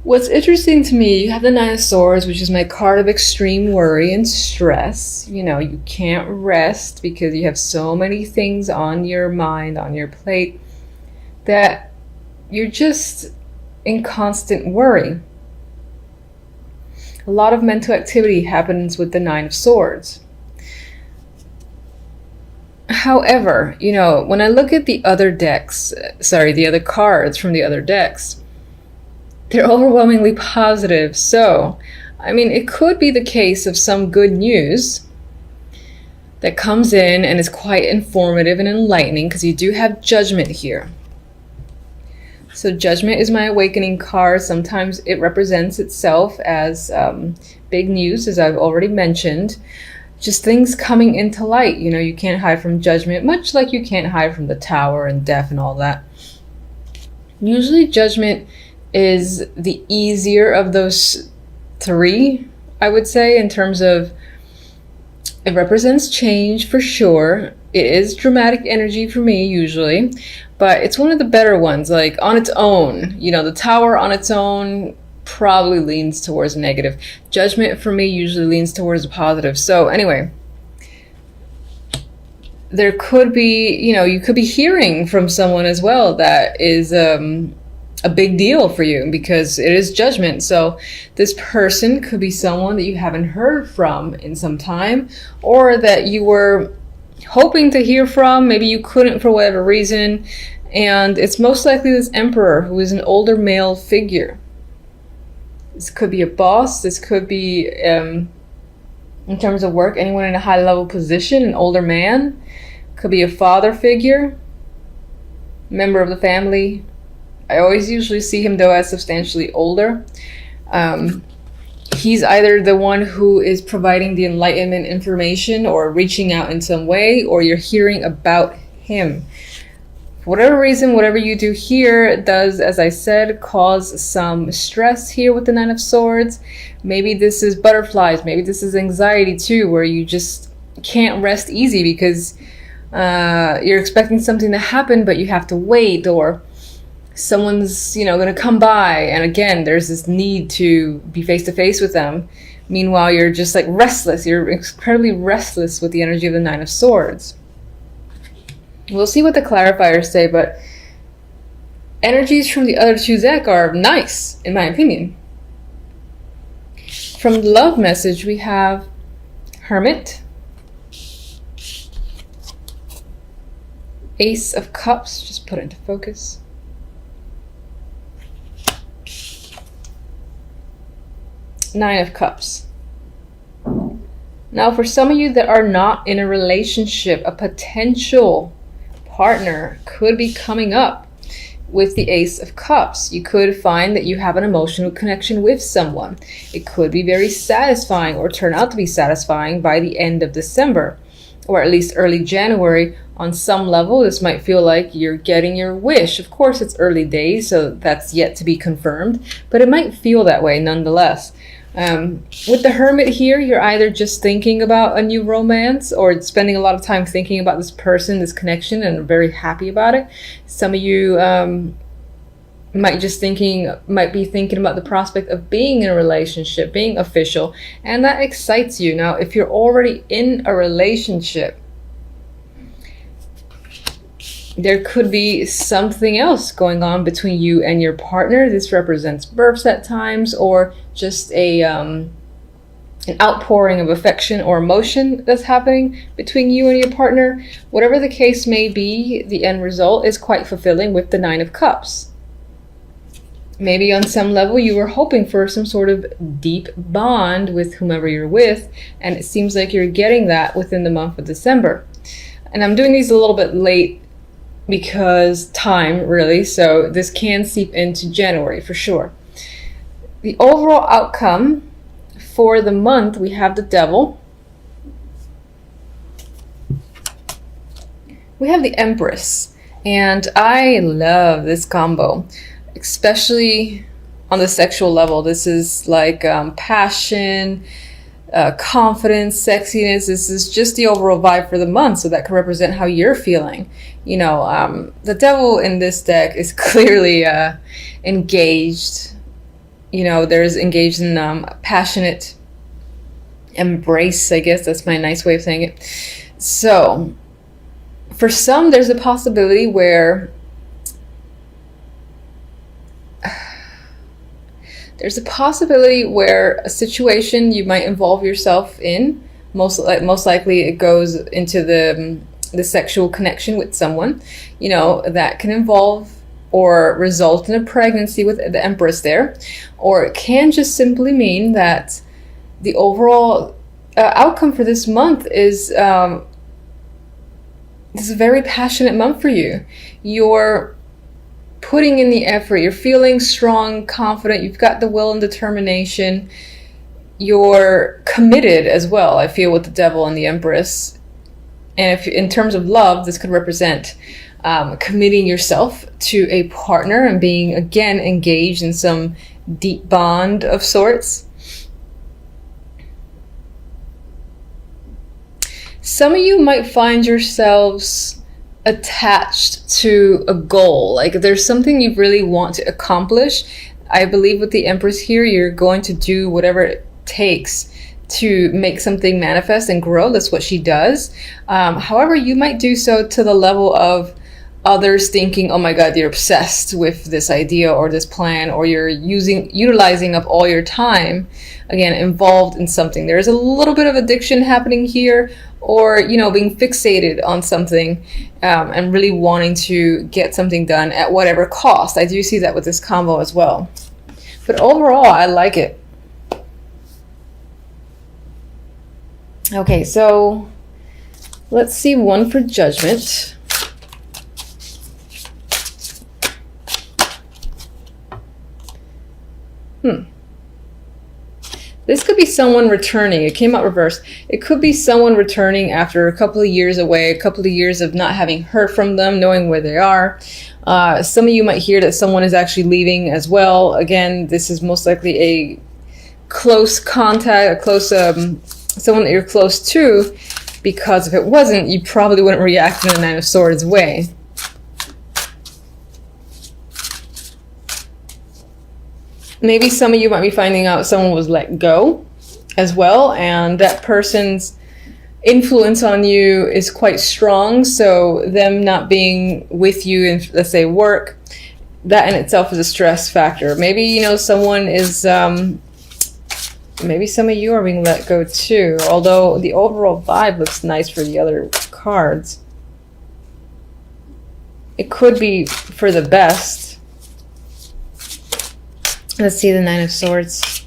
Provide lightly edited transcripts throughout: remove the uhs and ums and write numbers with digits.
What's interesting to me, you have the Nine of Swords, which is my card of extreme worry and stress. You know, you can't rest because you have so many things on your mind, on your plate, that you're just in constant worry. A lot of mental activity happens with the Nine of Swords. However, you know, when I look at the other decks, the other cards from the other decks, they're overwhelmingly positive. So, I mean, it could be the case of some good news that comes in and is quite informative and enlightening, because you do have Judgment here. So Judgment is my awakening card. Sometimes it represents itself as big news, as I've already mentioned. Just things coming into light. You know, you can't hide from Judgment, much like you can't hide from the Tower and death and all that. Usually Judgment is the easier of those three, I would say, in terms of it represents change for sure. It is dramatic energy for me usually, but it's one of the better ones. Like on its own, you know, the Tower on its own probably leans towards negative. Judgment for me usually leans towards positive. So anyway, there could be, you know, you could be hearing from someone as well that is a big deal for you, because it is Judgment. So this person could be someone that you haven't heard from in some time, or that you were hoping to hear from. Maybe you couldn't for whatever reason. And it's most likely this Emperor, who is an older male figure. This could be a boss. This could be, in terms of work, anyone in a high level position, an older man. Could be a father figure, member of the family. I always usually see him though as substantially older. He's either the one who is providing the enlightenment information or reaching out in some way, or you're hearing about him. For whatever reason, whatever you do here does, as I said, cause some stress here with the Nine of Swords. Maybe this is butterflies. Maybe this is anxiety too, where you just can't rest easy because you're expecting something to happen, but you have to wait, or someone's, you know, going to come by, and again there's this need to be face to face with them. Meanwhile, you're just like restless. You're incredibly restless with the energy of the Nine of Swords. We'll see what the clarifiers say, but energies from the other two decks are nice, in my opinion. From the love message, we have Hermit, Ace of Cups, just put it into focus, Nine of Cups. Now, for some of you that are not in a relationship, a potential partner could be coming up with the Ace of Cups. You could find that you have an emotional connection with someone. It could be very satisfying, or turn out to be satisfying by the end of December, or at least early January. On some level, this might feel like you're getting your wish. Of course, it's early days, so that's yet to be confirmed, but it might feel that way nonetheless. With the Hermit here, you're either just thinking about a new romance, or spending a lot of time thinking about this person, this connection, and are very happy about it. Some of you might be thinking about the prospect of being in a relationship, being official, and that excites you. Now, if you're already in a relationship, there could be something else going on between you and your partner. This represents births at times, or just an outpouring of affection or emotion that's happening between you and your partner. Whatever the case may be, the end result is quite fulfilling with the Nine of Cups. Maybe on some level you were hoping for some sort of deep bond with whomever you're with, and it seems like you're getting that within the month of December. And I'm doing these a little bit late because time, really, so this can seep into January for sure. The overall outcome for the month, we have the Devil, we have the Empress, and I love this combo, especially on the sexual level. This is like passion, confidence, sexiness. This is just the overall vibe for the month, so that can represent how you're feeling. You know, the Devil in this deck is clearly engaged. there's engaged in passionate embrace, I guess that's my nice way of saying it. So for some, there's a possibility where a situation you might involve yourself in, most likely it goes into the sexual connection with someone, that can involve or result in a pregnancy with the Empress there, or it can just simply mean that the overall outcome for this month is this is a very passionate month for you. You're putting in the effort, you're feeling strong, confident, you've got the will and determination, you're committed as well, I feel, with the Devil and the Empress. And if in terms of love, this could represent committing yourself to a partner and being again engaged in some deep bond of sorts. Some of you might find yourselves attached to a goal, like there's something you really want to accomplish. I believe with the Empress here, you're going to do whatever it takes to make something manifest and grow. That's what she does. However, you might do so to the level of others thinking, oh my God, you're obsessed with this idea or this plan, or you're utilizing up all your time, again, involved in something. There's a little bit of addiction happening here, or, being fixated on something and really wanting to get something done at whatever cost. I do see that with this combo as well. But overall, I like it. Okay, so let's see one for judgment. This could be someone returning. It came out reversed. It could be someone returning after a couple of years away, a couple of years of not having heard from them, knowing where they are. Some of you might hear that someone is actually leaving as well. Again, this is most likely a close contact, someone that you're close to, because if it wasn't, you probably wouldn't react in the Nine of Swords way. Maybe some of you might be finding out someone was let go as well, and that person's influence on you is quite strong. So them not being with you in, let's say, work, that in itself is a stress factor. Maybe, someone is, maybe some of you are being let go too, although the overall vibe looks nice for the other cards. It could be for the best. Let's see the Nine of Swords.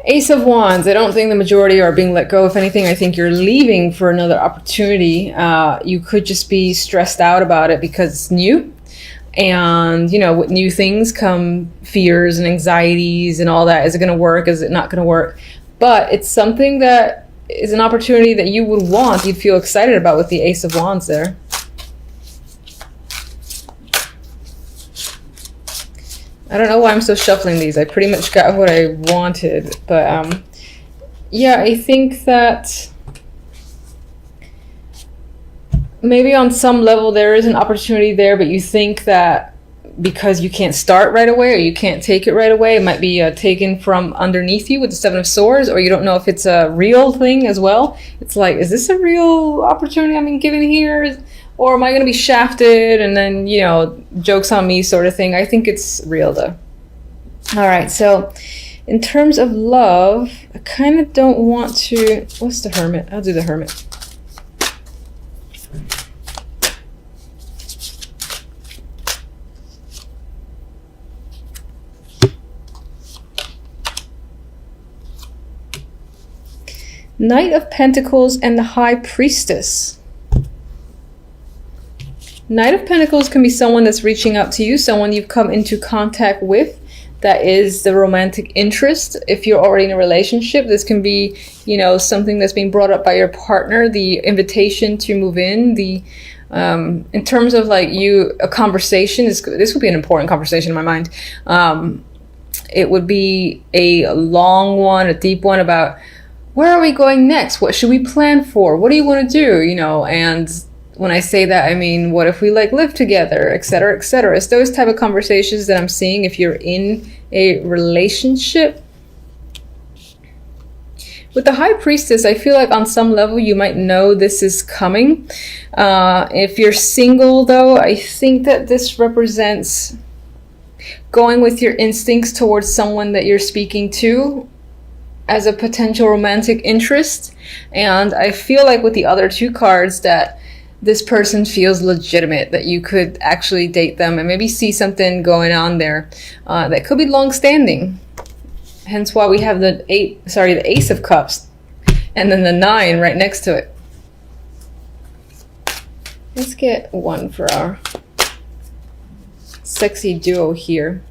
Ace of Wands. I don't think the majority are being let go. If anything, I think you're leaving for another opportunity. You could just be stressed out about it because it's new. And, with new things come fears and anxieties and all that. Is it going to work? Is it not going to work? But it's something that is an opportunity that you would want, you'd feel excited about with the Ace of Wands there. I don't know why I'm still shuffling these. I pretty much got what I wanted. But yeah, I think that maybe on some level there is an opportunity there, but you think that because you can't start right away or you can't take it right away, it might be taken from underneath you with the Seven of Swords, or you don't know if it's a real thing as well. It's like, is this a real opportunity I'm being given here? Or am I going to be shafted and then, joke's on me sort of thing? I think it's real though. All right, so in terms of love, I kind of don't want to... What's the Hermit? I'll do the Hermit. Knight of Pentacles and the High Priestess. Knight of Pentacles can be someone that's reaching out to you, someone you've come into contact with. That is the romantic interest. If you're already in a relationship, this can be, something that's being brought up by your partner, the invitation to move in, in terms of a conversation, this would be an important conversation in my mind. It would be a long one, a deep one about where are we going next? What should we plan for? What do you want to do? And when I say that, I mean, what if we live together, etc., etc. It's those type of conversations that I'm seeing if you're in a relationship. With the High Priestess, I feel like on some level you might know this is coming. If you're single, though, I think that this represents going with your instincts towards someone that you're speaking to as a potential romantic interest. And I feel like with the other two cards that this person feels legitimate, that you could actually date them and maybe see something going on there that could be long-standing. Hence why we have the Ace of Cups and then the 9 right next to it. Let's get one for our sexy duo here.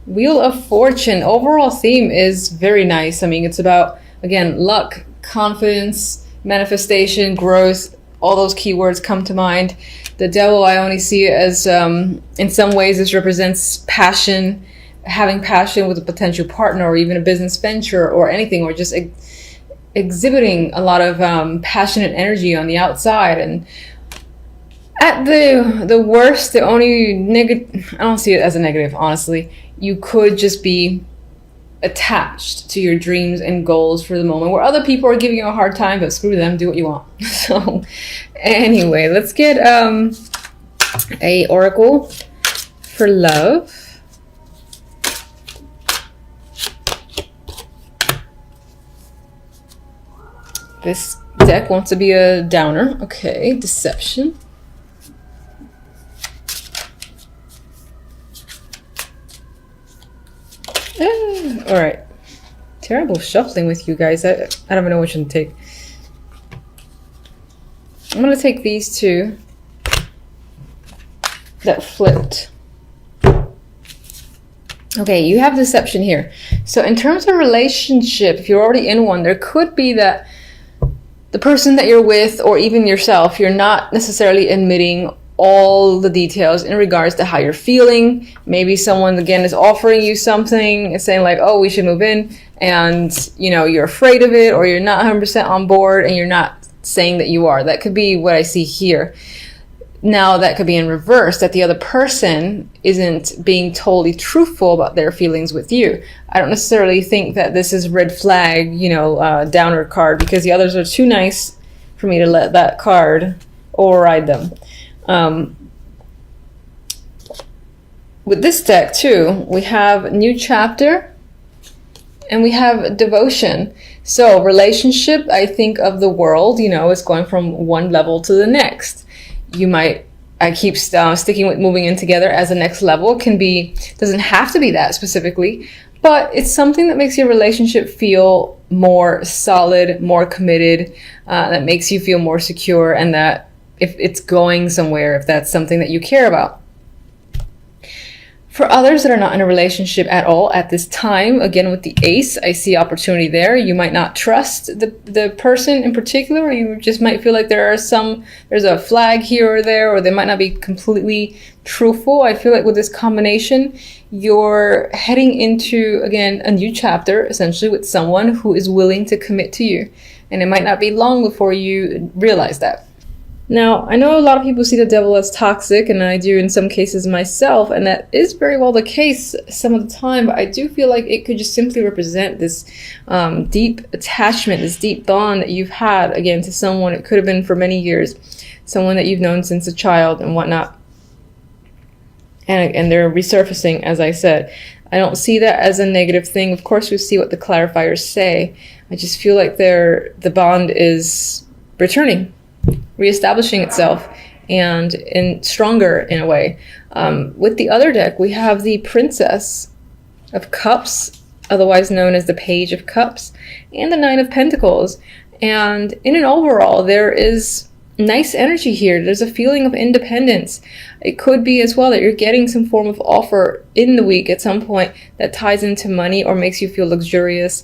Wheel of Fortune. Overall theme is very nice. I mean, it's about, again, luck, confidence, manifestation, growth. All those keywords come to mind. The Devil, I only see it as, in some ways, this represents passion, having passion with a potential partner or even a business venture or anything, or just exhibiting a lot of passionate energy on the outside. And at the worst, the only negative, I don't see it as a negative, honestly. You could just be attached to your dreams and goals for the moment, where other people are giving you a hard time, but screw them, do what you want. So anyway, let's get a oracle for love. This deck wants to be a downer. Okay, deception. All right. Terrible shuffling with you guys. I don't even know which one to take. I'm going to take these two that flipped. Okay, you have deception here. So in terms of relationship, if you're already in one, there could be that the person that you're with, or even yourself, you're not necessarily admitting all the details in regards to how you're feeling. Maybe someone, again, is offering you something, is saying like, oh, we should move in, and you're afraid of it, or you're not 100% on board, and you're not saying that you are. That could be what I see here. Now that could be in reverse, that the other person isn't being totally truthful about their feelings with you. I don't necessarily think that this is red flag, downer card, because the others are too nice for me to let that card override them. With this deck too, we have New Chapter and we have Devotion. So relationship, I think of the world, is going from one level to the next. I keep sticking with moving in together as the next level. Doesn't have to be that specifically, but it's something that makes your relationship feel more solid, more committed, that makes you feel more secure, and that if it's going somewhere, if that's something that you care about. For others that are not in a relationship at all at this time, again with the Ace, I see opportunity there. You might not trust the person in particular, or you just might feel like there's a flag here or there, or they might not be completely truthful. I feel like with this combination, you're heading into, again, a new chapter, essentially with someone who is willing to commit to you. And it might not be long before you realize that. Now, I know a lot of people see the Devil as toxic, and I do in some cases myself, and that is very well the case some of the time, but I do feel like it could just simply represent this deep attachment, this deep bond that you've had, again, to someone. It could have been for many years, someone that you've known since a child and whatnot. And they're resurfacing, as I said. I don't see that as a negative thing. Of course, we see what the clarifiers say. I just feel like the bond is returning, reestablishing itself, and stronger in a way. With the other deck, we have the Princess of Cups, otherwise known as the Page of Cups, and the Nine of Pentacles. And in an overall, there is nice energy here. There's a feeling of independence. It could be as well that you're getting some form of offer in the week at some point that ties into money or makes you feel luxurious,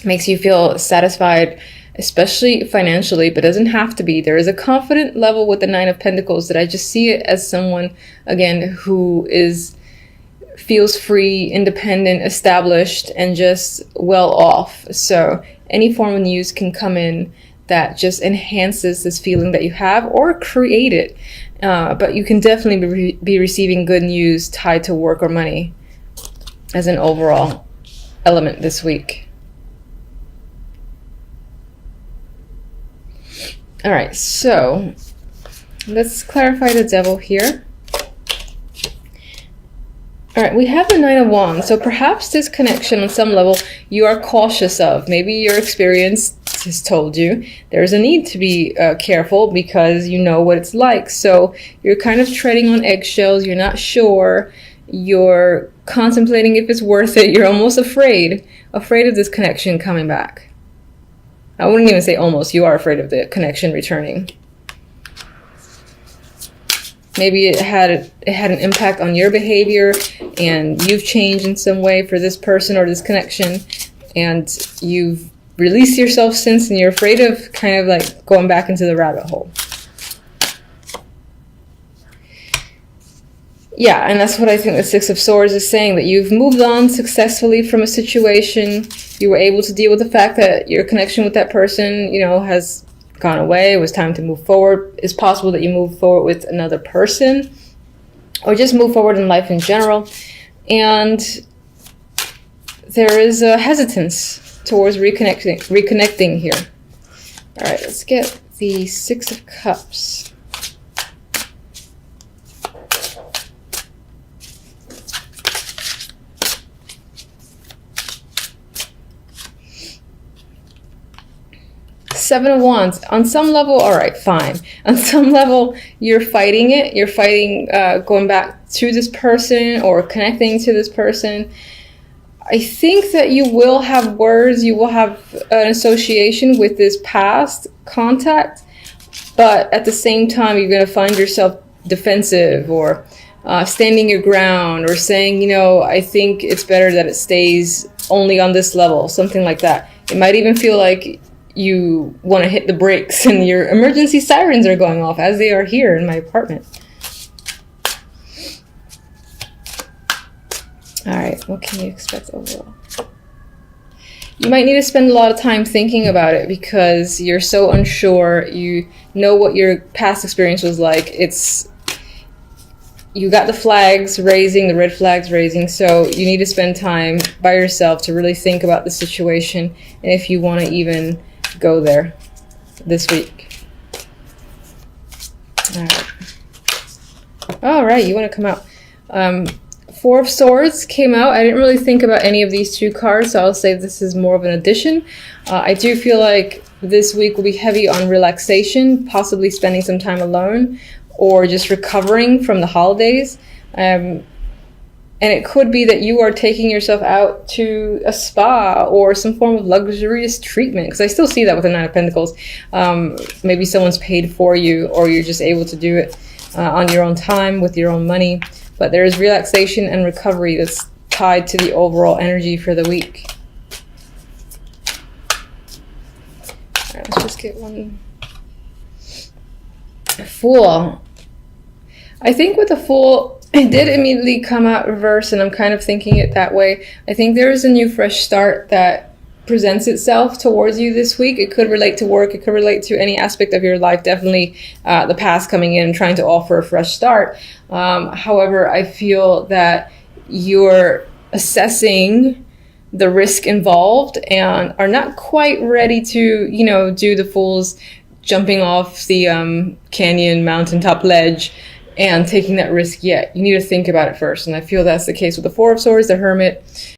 makes you feel satisfied, especially financially, but doesn't have to be. There is a confident level with the Nine of Pentacles that I just see it as someone, again, who feels free, independent, established, and just well off. So any form of news can come in that just enhances this feeling that you have or create it. But you can definitely be receiving good news tied to work or money as an overall element this week. All right, so let's clarify the devil here. All right, we have the Nine of Wands. So perhaps this connection on some level you are cautious of. Maybe your experience has told you there's a need to be careful because you know what it's like. So you're kind of treading on eggshells. You're not sure. You're contemplating if it's worth it. You're almost afraid of this connection coming back. I wouldn't even say almost. You are afraid of the connection returning. Maybe it had an impact on your behavior and you've changed in some way for this person or this connection, and you've released yourself since, and you're afraid of kind of like going back into the rabbit hole. Yeah, and that's what I think the Six of Swords is saying, that you've moved on successfully from a situation. You were able to deal with the fact that your connection with that person, has gone away. It was time to move forward. It's possible that you move forward with another person or just move forward in life in general. And there is a hesitance towards reconnecting here. All right, let's get the Six of Cups. Seven of Wands. On some level, all right, fine. On some level, you're fighting it. You're fighting going back to this person or connecting to this person. I think that you will have words. You will have an association with this past contact. But at the same time, you're going to find yourself defensive or standing your ground or saying, I think it's better that it stays only on this level, something like that. It might even feel like you want to hit the brakes and your emergency sirens are going off, as they are here in my apartment. All right, what can you expect overall? You might need to spend a lot of time thinking about it because you're so unsure. You know what your past experience was like. You got the flags raising, the red flags raising, so you need to spend time by yourself to really think about the situation and if you want to even go there this week. All right, you want to come out. Four of Swords came out. I didn't really think about any of these two cards, so I'll say this is more of an addition. I do feel like this week will be heavy on relaxation, possibly spending some time alone or just recovering from the holidays. And it could be that you are taking yourself out to a spa or some form of luxurious treatment, because I still see that with the Nine of Pentacles. Maybe someone's paid for you or you're just able to do it on your own time with your own money. But there is relaxation and recovery that's tied to the overall energy for the week. All right, let's just get one. Fool. I think with the Fool, it did immediately come out reverse, and I'm kind of thinking it that way. I think there is a new fresh start that presents itself towards you this week. It could relate to work. It could relate to any aspect of your life. Definitely the past coming in and trying to offer a fresh start. However, I feel that you're assessing the risk involved and are not quite ready to, do the Fool's jumping off the canyon mountaintop ledge and taking that risk yet. You need to think about it first. And I feel that's the case with the Four of Swords, the Hermit,